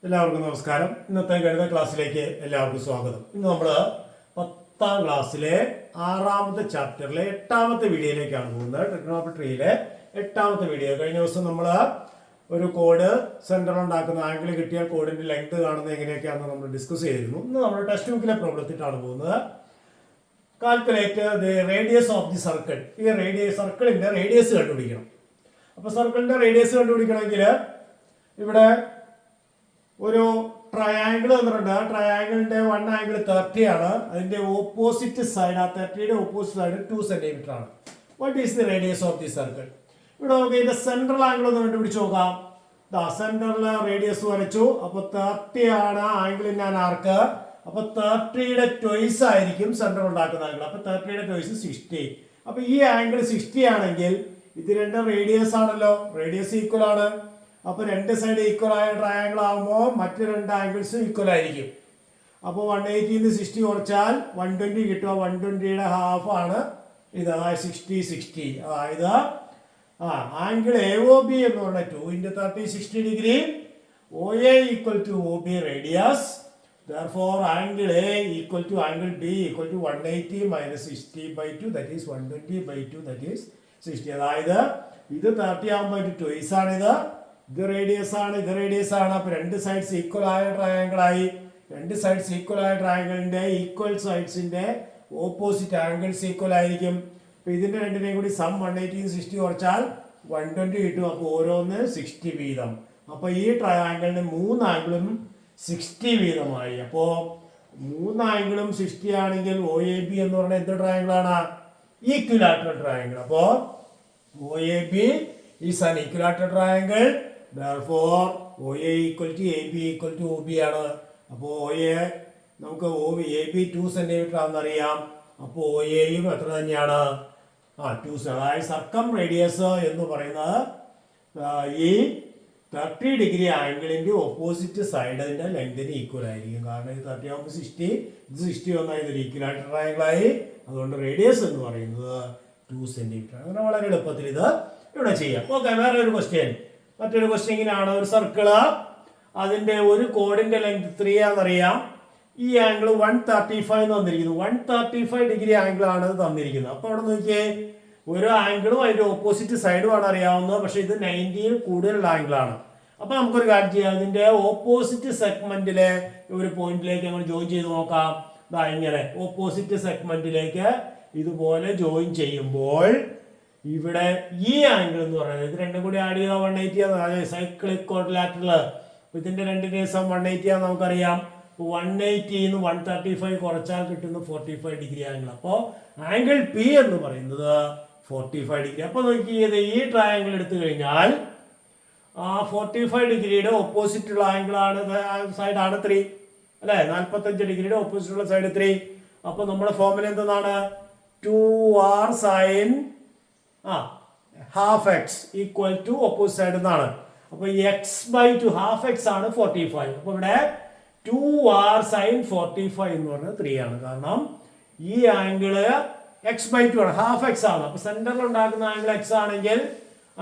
എല്ലാവർക്കും നമസ്കാരം. ഇന്നത്തെ ഗണിത ക്ലാസ്സിലേക്ക് എല്ലാവർക്കും സ്വാഗതം. ഇന്ന് നമ്മൾ 10ാം ക്ലാസ്സിലെ 6ാമത്തെ ചാപ്റ്ററിലെ 8ാമത്തെ വീഡിയോയിലേക്കാണ് പോകുന്നത്. ട്രിഗണോമെട്രിയിലെ 8ാമത്തെ വീഡിയോ. കഴിഞ്ഞ ദിവസം നമ്മൾ ഒരു കോഡ് സെന്റർ ഉണ്ടാക്കുന്ന ആംഗിൾ കിട്ടിയാൽ കോഡിന്റെ ലെങ്ത് കാണുന്നത് എങ്ങനെയൊക്കെയാണെന്ന് നമ്മൾ ഡിസ്കസ് ചെയ്തിരുന്നു. ഇന്ന് നമ്മൾ ടെക്സ്റ്റ് ബുക്കിലെ പ്രോബ്ലത്തിലാണ് പോകുന്നത്. Calculate the radius of the circle. ഈ സർക്കിളിന്റെ റേഡിയസ് കണ്ടുപിടിക്കണം. അപ്പോൾ സർക്കിളിന്റെ റേഡിയസ് കണ്ടുപിടിക്കണമെങ്കിൽ ഇവിടെ ഒരു ട്രയാങ്കിൾ തന്നിട്ടുണ്ട്. ആ ട്രയാങ്കിളിന്റെ വൺ ആംഗിൾ 30 ആണ്. അതിന്റെ ഓപ്പോസിറ്റ് സൈഡ്, ആ 30യുടെ ഓപ്പോസിറ്റ് സൈഡ് 2 സെന്റിമീറ്റർ ആണ്. What is the radius of the circle? ഇവിടെ നമുക്ക് ഇതിന്റെ സെൻട്രൽ ആംഗിൾ ഒന്ന് കണ്ടുപിടിച്ച് നോക്കാം. സെന്ററിൽ റേഡിയസ് വരച്ചു. അപ്പൊ 30 ആണ് ആംഗിളിന്റെ ആർക്ക്. അപ്പൊ 30യുടെ ട്വൈസ് ആയിരിക്കും സെന്റർ ഉണ്ടാക്കുന്ന ആംഗിൾ. അപ്പൊ 30യുടെ ട്വൈസ് 60. അപ്പൊ ഈ ആംഗിൾ 60 ആണെങ്കിൽ ഇത് രണ്ടും റേഡിയസ് ആണല്ലോ, റേഡിയസ് ഈക്വൽ ആണ്. അപ്പൊ രണ്ട് സൈഡ് ഈക്വൽ ആയ ട്രയാങ്കിൾ ആകുമ്പോൾ മറ്റു രണ്ട് ആംഗിൾസും ഈക്വൽ ആയിരിക്കും. അപ്പോൾ 180 60 കുറച്ചാൽ 120 കിട്ടുക. 120യുടെ ഹാഫ് ആണ് ഇത്, 60. അതായത് ആംഗിൾ AOB എന്ന് പറഞ്ഞാൽ 2 × 30 60 degree. OA equal to OB radius. Therefore angle A equal to angle B equal to 180 minus 60/2, that is 120/2, that is 60. അതായത് ഇത് 30 ആകുമ്പോൾ ട്വൈസ് ആണിത്. ഇത് റേഡിയസ് ആണ്, ഇത് റേഡിയസ് ആണ്. അപ്പൊ രണ്ട് സൈഡ്സ് ഈക്വൽ ആയ ട്രയാങ്കിൾ ആയി. രണ്ട് സൈഡ്സ് ഈക്വൽ ആയ ട്രയാങ്കിളിന്റെ ഈക്വൽ സൈഡ്സിന്റെ ഓപ്പോസിറ്റ് ആംഗിൾസ് ഈക്വൽ ആയിരിക്കും. അപ്പൊ ഇതിന്റെ രണ്ടിനെയും കൂടി സം 180 60 കുറച്ചാൽ 120 കിട്ടും. അപ്പൊ ഓരോന്ന് 60 വീതം. അപ്പൊ ഈ ട്രയാങ്കിളിന്റെ 3 ആംഗിളും 60 വീതമായി. അപ്പോ 3 ആംഗിളും 60 ആണെങ്കിൽ OAB എന്ന് പറഞ്ഞാൽ എന്ത് ട്രയാങ്കിൾ ആണ്? ഈക്വിലാറ്ററൽ ട്രയാങ്കിൾ. അപ്പോ OAB is an equilateral triangle. Therefore OA equal to AB equal to OB ആണ്. അപ്പോൾ OA നമുക്ക് AB 2 സെന്റിമീറ്റർ ആണെന്നറിയാം. അപ്പോൾ OAയും എത്ര തന്നെയാണ്? 2. അതായത് സർക്കം റേഡിയസ് എന്ന് പറയുന്നത് ഈ 30 ഡിഗ്രി ആംഗിളിന്റെ ഓപ്പോസിറ്റ് സൈഡിന്റെ ലെങ്തിന് ഈക്വൽ ആയിരിക്കും. കാരണം ഇത് 30 ആകുമ്പോൾ 60, ഇത് 60 വന്നാൽ ഇതൊരു ഈക്വലാറ്റർ ട്രയാങ്കിൾ ആയി. അതുകൊണ്ട് റേഡിയസ് എന്ന് പറയുന്നത് 2 സെന്റിമീറ്റർ. അങ്ങനെ വളരെ എളുപ്പത്തിൽ ഇത് ഇവിടെ ചെയ്യാം. ഓക്കെ, വേറെ ഒരു ക്വസ്റ്റ്യൻ. മറ്റൊരു ക്വസ്റ്റ്യൻ ഇങ്ങനെയാണ്. ഒരു സർക്കിള്, അതിന്റെ ഒരു കോഡിന്റെ ലെങ്ത് 3 ആണെന്നറിയാം. ഈ ആംഗിൾ 135 എന്ന് തന്നിരിക്കുന്നു. 135 ഡിഗ്രി ആംഗിൾ ആണ് തന്നിരിക്കുന്നത്. അപ്പൊ അവിടെ നോക്കിയേ, ഒരു ആംഗിളും അതിന്റെ ഓപ്പോസിറ്റ് സൈഡും ആണ് അറിയാവുന്നത്. പക്ഷെ ഇത് 90 കൂടുതലുള്ള ആംഗിൾ ആണ്. അപ്പൊ നമുക്കൊരു കാര്യം ചെയ്യാം. ഇതിന്റെ ഓപ്പോസിറ്റ് സെഗ്മെന്റിലെ ഒരു പോയിന്റിലേക്ക് നമ്മൾ ജോയിൻ ചെയ്ത് നോക്കാം. ഇങ്ങനെ ഓപ്പോസിറ്റ് സെഗ്മെന്റിലേക്ക് ഇതുപോലെ ജോയിൻ ചെയ്യുമ്പോൾ ഇവിടെ ഈ ആംഗിൾ എന്ന് പറയുന്നത്, ഇത് രണ്ടും കൂടി ആഡ് ചെയ്താൽ 180 ആണ്. അതായത് സൈക്ലിക് ക്വാഡ്രിലാറ്ററൽ. ഇതിന്റെ രണ്ടിന്റെ സം 180 ആണ് നമുക്കറിയാം. 180 ന്ന് 135 കുറച്ചാൽ കിട്ടുന്ന 45 ഡിഗ്രി ആംഗിൾ. അപ്പോൾ ആംഗിൾ P എന്ന് പറയുന്നത് 45 ഡിഗ്രി. അപ്പൊ നോക്കിയത് ഈ ട്രയാംഗിൾ എടുത്തു കഴിഞ്ഞാൽ 45 ഡിഗ്രിയുടെ ഓപ്പോസിറ്റ് ഉള്ള ആംഗിൾ ആണ്, സൈഡാണ് 3 അല്ലെ. 45 ഡിഗ്രിയുടെ ഓപ്പോസിറ്റ് ഉള്ള സൈഡ് 3. അപ്പൊ നമ്മുടെ ഫോർമുല എന്താണ്? 2r sin half x equal to opposite side എന്നാണ്. അപ്പൊ x/2 half x ആണ് 45. അപ്പൊ ഇവിടെ 2r sin 45 എന്ന് പറഞ്ഞാൽ 3 ആണ്. കാരണം ഈ ആംഗിള് x/2 ആണ്, ഹാഫ് x ആണ്. അപ്പൊ സെന്ററിൽ ഉണ്ടാക്കുന്ന ആംഗിൾ x ആണെങ്കിൽ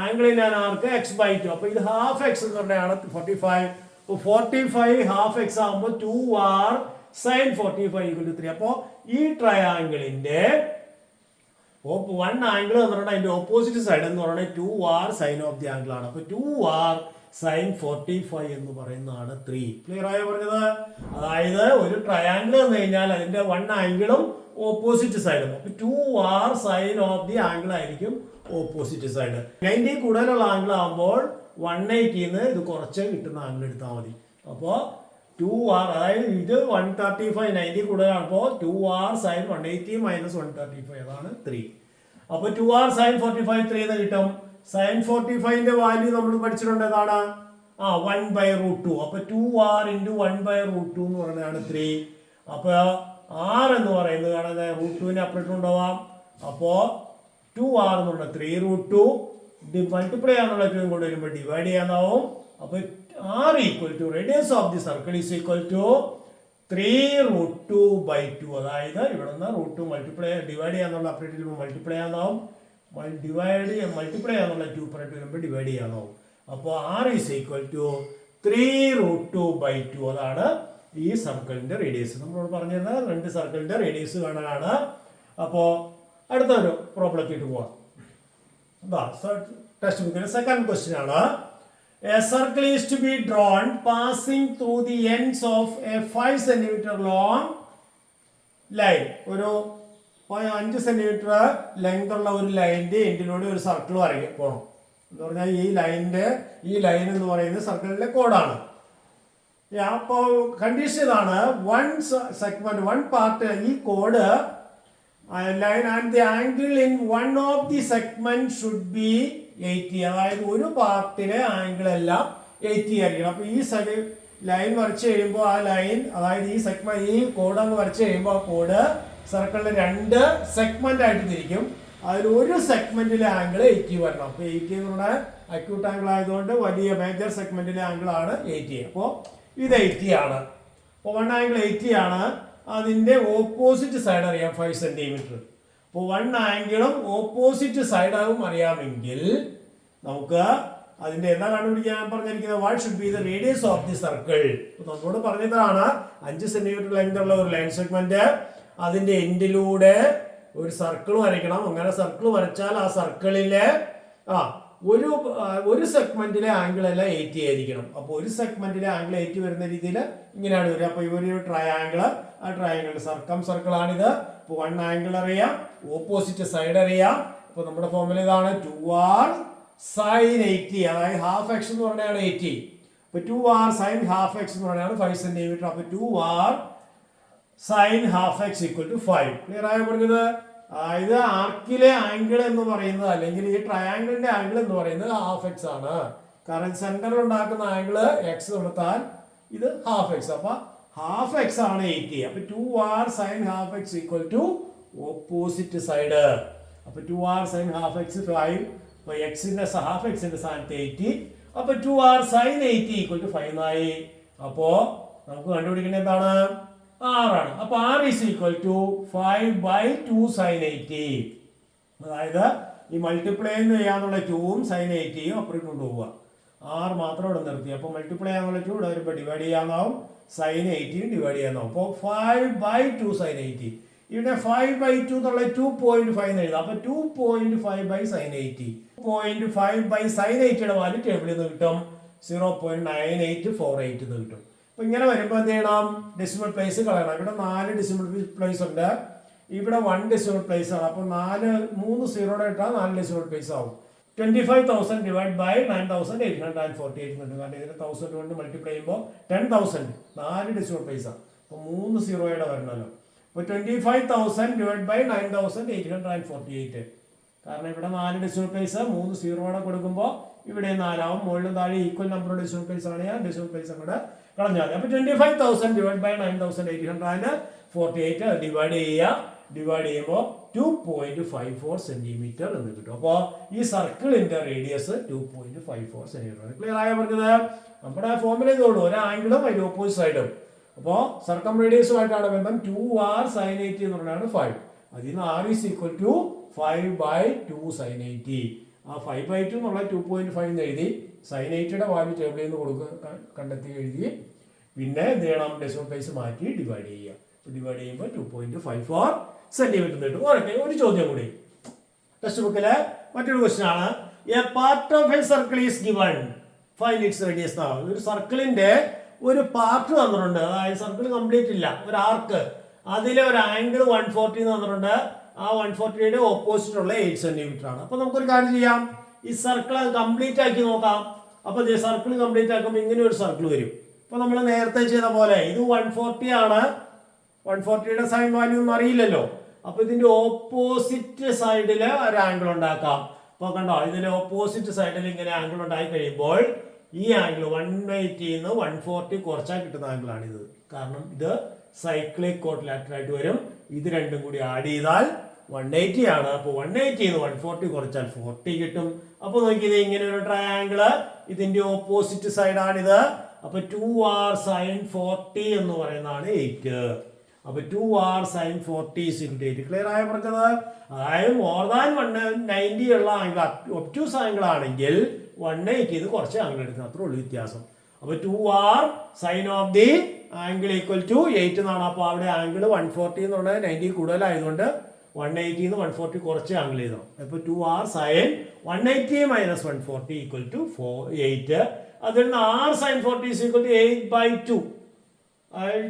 ആംഗിളിന്റെ ആർക്ക് x/2. അപ്പൊ ഇത് ഹാഫ് x എന്ന് പറഞ്ഞാണ് 45. 45 ഹാഫ് x ആകുമ്പോൾ 2r sin 45 equal to 3. അപ്പോ ഈ ട്രയാംഗിളിന്റെ വൺ ആംഗിൾ എന്ന് പറഞ്ഞാൽ അതിന്റെ ഓപ്പോസിറ്റ് സൈഡ് എന്ന് പറഞ്ഞാൽ 2r sine of the angle ആണ്. അപ്പൊ 2r സൈൻ 45 എന്ന് പറയുന്നതാണ് 3. ക്ലിയർ ആയോ പറഞ്ഞത്? അതായത് ഒരു ട്രയാംഗിൾ എന്ന് കഴിഞ്ഞാൽ അതിന്റെ വൺ ആംഗിളും ഓപ്പോസിറ്റ് സൈഡും. അപ്പൊ 2r sine of the angle ആയിരിക്കും ഓപ്പോസിറ്റ് സൈഡ്. 90 കൂടുതലുള്ള ആംഗിൾ ആകുമ്പോൾ 180 ന്ന് ഇത് കുറച്ച് കിട്ടുന്ന ആംഗിൾ എടുത്താൽ മതി. അപ്പോ 2r, അതായത് ഇത് 135, 90 കൂടുതലാണ്. അപ്പോൾ 2r സൈൻ 180 മൈനസ് 135, അതാണ് 3. അപ്പൊ 2r സൈൻ 45 3 എന്ന് കിട്ടും. സൈൻ 45ന്റെ വാല്യൂ നമ്മൾ പഠിച്ചിട്ടുണ്ട്. ഏതാണ്? 1/√2. അപ്പൊ 2r × 1/√2 എന്ന് പറയുന്നതാണ് 3. അപ്പൊ r എന്ന് പറയുന്നത് കാണാതെ √2നെ അപ്പുറത്ത് ഉണ്ടാവാം. അപ്പോ 2r എന്ന് പറഞ്ഞാൽ 3√2 മൾട്ടിപ്ലൈ ചെയ്യാന്നുള്ള 2 കൊണ്ട് വരുമ്പോൾ ഡിവൈഡ് ചെയ്യാനാവും. അപ്പൊ r equal to radius of the circle is equal to 3√2/2. അതായത് ഇവിടെ നിന്ന് √2 മൾട്ടിപ്ലൈ ഡിവൈഡ് ചെയ്യാന്നുള്ള അപ്പുറത്തിൽ മൾട്ടിപ്ലൈ ചെയ്യാനാവും. മൾട്ടിപ്ലൈ ചെയ്യാന്നുള്ള 2 വരുമ്പോൾ ഡിവൈഡ് ചെയ്യാനാവും. അപ്പോൾ r is equal to 3√2/2. അതാണ് ഈ സർക്കിളിന്റെ റേഡിയസ്. നമ്മളോട് പറഞ്ഞിരുന്നത് 2 സർക്കിളിന്റെ റേഡിയസ് കാണാനാണ്. അപ്പോൾ അടുത്തൊരു പ്രോബ്ലത്തിലേക്ക് പോവാം. ടെക്സ്റ്റ് ബുക്കിന്റെ സെക്കൻഡ് ക്വസ്റ്റ്യൻ ആണ്. A circle is to be drawn passing through the ends of a 5 cm long line. ഒരു 5 സെന്റിമീറ്റർ ലെങ്ത് ഉള്ള ഒരു ലൈനിന്റെ എൻഡിലൂടെ ഒരു സർക്കിൾ വരയ്ക്ക് പോകണം എന്ന് പറഞ്ഞാൽ ഈ ലൈൻ എന്ന് പറയുന്നത് സർക്കിളിലെ കോഡാണ്. അപ്പോൾ കണ്ടീഷൻ ഇതാണ്, വൺ പാർട്ട് ഈ code line and the angle in one of the segment should be 80. അതായത് ഒരു പാർട്ടിലെ ആംഗിൾ എല്ലാം 80 ആയിരിക്കണം. അപ്പൊ ഈ ലൈൻ വരച്ച് കഴിയുമ്പോൾ ആ ലൈൻ, അതായത് ഈ കോഡ് അങ്ങ് വരച്ച് കഴിയുമ്പോൾ ആ കോഡ് സർക്കിളിലെ 2 സെഗ്മെന്റ് ആയിട്ട് തിരിക്കും. അതിൽ ഒരു സെഗ്മെന്റിലെ ആംഗിൾ 80 വരണം. അപ്പൊ 80 എന്ന് പറഞ്ഞാൽ അക്യൂട്ട് ആംഗിൾ ആയതുകൊണ്ട് വലിയ മേജർ സെഗ്മെന്റിലെ ആംഗിൾ ആണ് 80. അപ്പോൾ ഇത് 80 ആണ്. അപ്പോൾ വൺ ആംഗിൾ 80 ആണ്. അതിന്റെ ഓപ്പോസിറ്റ് സൈഡ് അറിയാം 5 സെന്റിമീറ്റർ. അപ്പോൾ വൺ ആംഗിളും ഓപ്പോസിറ്റ് സൈഡും അറിയാമെങ്കിൽ നമുക്ക് അതിന്റെ എന്താ കണ്ടുപിടിക്കാൻ പറഞ്ഞിരിക്കുന്നത്, what should be the radius of the circle. നമ്മളോട് പറഞ്ഞതാണ് 5 സെന്റിമീറ്റർ ലെങ്ത് ഉള്ള ഒരു ലൈൻ സെഗ്മെന്റ്, അതിന്റെ എൻഡിലൂടെ ഒരു സർക്കിൾ വരയ്ക്കണം. അങ്ങനെ സർക്കിൾ വരച്ചാൽ ആ സർക്കിളിലെ ഒരു സെഗ്മെന്റിലെ ആംഗിൾ എല്ലാം 80 ആയിരിക്കണം. അപ്പോൾ ഒരു സെഗ്മെന്റിലെ ആംഗിൾ 80 വരുന്ന രീതിയിൽ ഇങ്ങനെയാണ് വരിക. അപ്പോൾ ഇവരൊരു ട്രയാംഗിള്, ആ ട്രയാംഗിൾ സർക്കിൾ ആണിത്. ഇപ്പോൾ വൺ ആംഗിൾ അറിയാം, ഓപ്പോസിറ്റ് സൈഡ് അറിയാം. അപ്പോൾ നമ്മുടെ ഫോർമുല ഇതാണ് 2r sin 80. അതായത് ഹാഫ് എക്സ് എന്ന് പറഞ്ഞാണ് 80. അപ്പോൾ 2r sin ഹാഫ് എക്സ് എന്ന് പറഞ്ഞാണ് 5 സെന്റിമീറ്റർ. അപ്പോൾ 2r sin half X equal to 5. Clear ആയി പറഞ്ഞത്? അതായത് ആർക്കിലെ ആംഗിൾ എന്ന് പറയുന്നത്, അല്ലെങ്കിൽ ഈ ട്രയാംഗിളിന്റെ ആംഗിൾ എന്ന് പറയുന്നത് ഹാഫ് എക്സ് ആണ്. കാരണം സെന്ററിൽ ഉണ്ടാക്കുന്ന ആംഗിൾ എക്സ് കൊടുത്താൽ ഇത് ഹാഫ് എക്സ്. അപ്പൊ ഹാഫ് എക്സ് ആണ് 80. അപ്പൊ 2r sin half X equal to opposite side. അപ്പൊ 2r sin ഹാഫ് എക്സ് 5. അപ്പൊ എക്സിന്റെ ഹാഫ് എക്സിന്റെ സ്ഥാനത്ത് 80. അപ്പൊ 2r sin 80 ഈക്വൽ ടു 5 ആയി. അപ്പോ നമുക്ക് കണ്ടുപിടിക്കേണ്ടത് എന്താണ്? r ആണ്. അപ്പൊ r is equal to 5/2 sin 80. അതായത് ഈ മൾട്ടിപ്ലൈ ചെയ്യാന്നുള്ള 2ഉം sin 80യും അപ്പുറം കൊണ്ടുപോവുക. r മാത്രം ഇവിടെ നിർത്തി. അപ്പൊ മൾട്ടിപ്ലൈ ചെയ്യാന്നുള്ള 2 ഇവിടെ വരുമ്പോൾ ഡിവൈഡ് ചെയ്യാനാവും, sin 80യും ഡിവൈഡ് ചെയ്യാനാവും. അപ്പോൾ 5/2 sin 80. ഇവിടെ 5/2 എന്നുള്ള 2.5 എഴുതാം. അപ്പൊ 2.5/sin 80. 2.5/sin 80യുടെ വാല്യൂ ടേബിളിൽ നിന്ന് കിട്ടും 0.9848 എന്ന് കിട്ടും. അപ്പൊ ഇങ്ങനെ വരുമ്പോൾ എന്ത് ചെയ്യണം? ഡെസിമൽ പ്ലേസ് കളയണം. ഇവിടെ 4 ഡെസിമൽ പ്ലേസ് ഉണ്ട്, ഇവിടെ 1 ഡെസിമൽ പ്ലേസ് ആണ്. അപ്പൊ 3 സീറോയുടെ ഇട്ടാൽ 4 ഡെസിമൽ പ്ലേസ് ആവും. 25,000 ഡിവൈഡ് ബൈ 9,848 കിട്ടും. കാരണം ഇതിന് 1000 കൊണ്ട് മൾട്ടിപ്ലൈ ചെയ്യുമ്പോൾ 10,000 4 ഡെസിമൽ പ്ലേസ് ആണ്. അപ്പൊ 3 സീറോയുടെ വരണമല്ലോ. അപ്പൊ 25,000 ഡിവൈഡ് ബൈ 9,848. കാരണം ഇവിടെ 4 ഡെസിമൽ പ്ലേസ് 3 സീറോയുടെ കൊടുക്കുമ്പോൾ ഇവിടെ 4 ആവും. മുകളിലും താഴെ ഈക്വൽ നമ്പർ ഡെസിമൽ പ്ലേസ് ആണ്. ഞാൻ ഡെസിമൽ പ്ലേസ് അങ്ങോട്ട് കളഞ്ഞാൽ മതി. അപ്പൊ 25,000 ഡിവൈഡ് ബൈ 9,848 ഡിവൈഡ് ചെയ്യുക. ഡിവൈഡ് ചെയ്യുമ്പോൾ 2.54 സെന്റിമീറ്റർ എന്ന് കിട്ടും. അപ്പോൾ ഈ സർക്കിളിന്റെ റേഡിയസ് 2.54 സെന്റിമീറ്റർ ആണ്. ക്ലിയർ ആയ പറഞ്ഞത്? നമ്മുടെ ഫോർമുല ഇതുള്ളൂ, ഒരു ആംഗിളും അതിന്റെ ഓപ്പോസിറ്റ് സൈഡും. അപ്പോൾ സർക്കം റേഡിയസുമായിട്ടാണ് ബന്ധം. 2r sin 80 എന്ന് പറഞ്ഞാണ് 5. അതിൽ നിന്ന് r is equal to 5/2 sin 80. ആ 5/2 എന്നുള്ള 2.5 എന്ന് എഴുതി, sin 80യുടെ വാല്യൂ ടേബിളിൽ നിന്ന് കണ്ടെത്തി എഴുതി. പിന്നെ എന്ത് ചെയ്യണം? ഡെസിമൽ പ്ലേസ് മാറ്റി ഡിവൈഡ് ചെയ്യുക. ഡിവൈഡ് ചെയ്യുമ്പോൾ 2.54 സെന്റിമീറ്റർ കിട്ടും. ഒരു ചോദ്യം കൂടി ടെക്സ്റ്റ് ബുക്കിലെ മറ്റൊരു ക്വസ്റ്റ്യൻ ആണ്. A part of A circle is given, find it's radius. ഒരു സർക്കിളിന്റെ ഒരു പാർട്ട് തന്നിട്ടുണ്ട്. അതായത് സർക്കിൾ കംപ്ലീറ്റ് ഇല്ല, ഒരു ആർക്ക്, അതിലെ ഒരു ആംഗിൾ 140 തന്നിട്ടുണ്ട്. ആ 140യുടെ ഓപ്പോസിറ്റ് ഉള്ള 8 സെന്റിമീറ്റർ ആണ്. അപ്പൊ നമുക്കൊരു കാര്യം ചെയ്യാം, ഈ സർക്കിൾ കംപ്ലീറ്റ് ആക്കി നോക്കാം. അപ്പൊ സർക്കിൾ കംപ്ലീറ്റ് ആക്കുമ്പോൾ ഇങ്ങനെ ഒരു സർക്കിൾ വരും. അപ്പൊ നമ്മൾ നേരത്തെ ചെയ്ത പോലെ ഇത് 140 ആണ്. 140യുടെ സൈൻ വാല്യൂ ഒന്നും അറിയില്ലല്ലോ. അപ്പൊ ഇതിന്റെ ഓപ്പോസിറ്റ് സൈഡില് ഒരു ആംഗിൾ ഉണ്ടാക്കാം. അപ്പൊ കണ്ടോ, ഇതിന്റെ ഓപ്പോസിറ്റ് സൈഡിൽ ഇങ്ങനെ ആംഗിൾ ഉണ്ടായി കഴിയുമ്പോൾ ഈ ആംഗിൾ 180 നിന്ന് 140 കുറച്ചാൽ കിട്ടുന്ന ആംഗിൾ ആണിത്. കാരണം ഇത് സൈക്ലിക് കോട്ടിലാറ്റർ ആയിട്ട് വരും. ഇത് രണ്ടും കൂടി ആഡ് ചെയ്താൽ 180 ആണ്. അപ്പൊ 180 നിന്ന് 140 കുറച്ചാൽ 40 കിട്ടും. അപ്പൊ നോക്കിയത് ഇങ്ങനെ ഒരു ട്രയാംഗിള്, ഇതിന്റെ ഓപ്പോസിറ്റ് സൈഡാണിത്. അപ്പൊ 2r sin 40 എന്ന് പറയുന്നതാണ് 8. അപ്പൊ 2r sin 40 is equal to 8. Clear ആയ പറഞ്ഞത്? അതായത് മോർ ദാൻ 190 ഉള്ള ആംഗിൾ ഒബ്റ്റ്യൂസ് ആംഗിൾ ആണെങ്കിൽ 180 ഇത് കുറച്ച് ആംഗിൾ എടുക്കണം, അത്രേ ഉള്ളൂ വ്യത്യാസം. അപ്പോൾ 2r sine of the angle equal to 8 എന്നാണ്. അപ്പോൾ അവിടെ ആംഗിൾ 140 എന്ന് പറഞ്ഞാൽ 90 കൂടുതലായതുകൊണ്ട് 180 140 കുറച്ച് ആംഗിൾ ചെയ്തോ. അപ്പോൾ 2r sign 180 minus 140 equal to 8. അതിൽ നിന്ന് r sine 40 is equal to 8/2.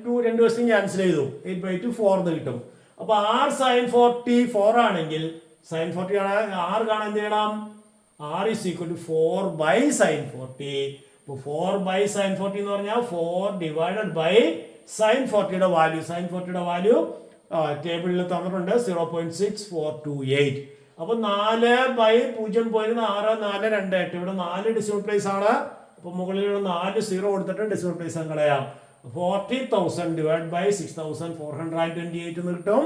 2 രണ്ട് വശത്തും ക്യാൻസൽ ചെയ്തു. 8/2 4 എന്ന് കിട്ടും. അപ്പോൾ r സൈൻ 40 4 ആണെങ്കിൽ സൈൻ 40 r കാണാൻ എന്ത് ചെയ്യണം? r is equal to 4 by sine 40. അപ്പോൾ 4 ബൈ സൈൻ 40 എന്ന് പറഞ്ഞാൽ 4 ഡിവൈഡഡ് ബൈ സൈൻ 40യുടെ വാല്യൂ. സൈൻ 40യുടെ വാല്യൂ ടേബിളിൽ തന്നിട്ടുണ്ട് 0.6428. അപ്പോൾ 4/0.6428. ഇവിടെ 4 ഡെസിമൽ പ്ലേസ് ആണ്. അപ്പോൾ മുകളിലുള്ള 4 0 കൊടുത്തിട്ട് ഡെസിമൽ പ്ലേസ് കളയാം. 40,000 ഡിവൈഡ് ബൈ 6,428 എന്ന് കിട്ടും.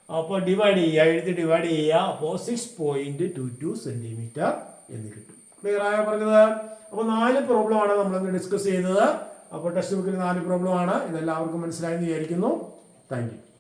അപ്പോൾ ഡിവൈഡ് ചെയ്യുക. അപ്പോൾ 6.22 സെന്റിമീറ്റർ എന്ന് കിട്ടും. ക്ലിയർ ആയോ പറഞ്ഞത്? അപ്പോൾ 4 പ്രോബ്ലം ആണ് നമ്മൾ ഡിസ്കസ് ചെയ്തത്. അപ്പോൾ ടെക്സ്റ്റ് ബുക്കിൽ 4 പ്രോബ്ലം ആണ്. ഇതെല്ലാവർക്കും മനസ്സിലായെന്ന് വിചാരിക്കുന്നു. Thank you.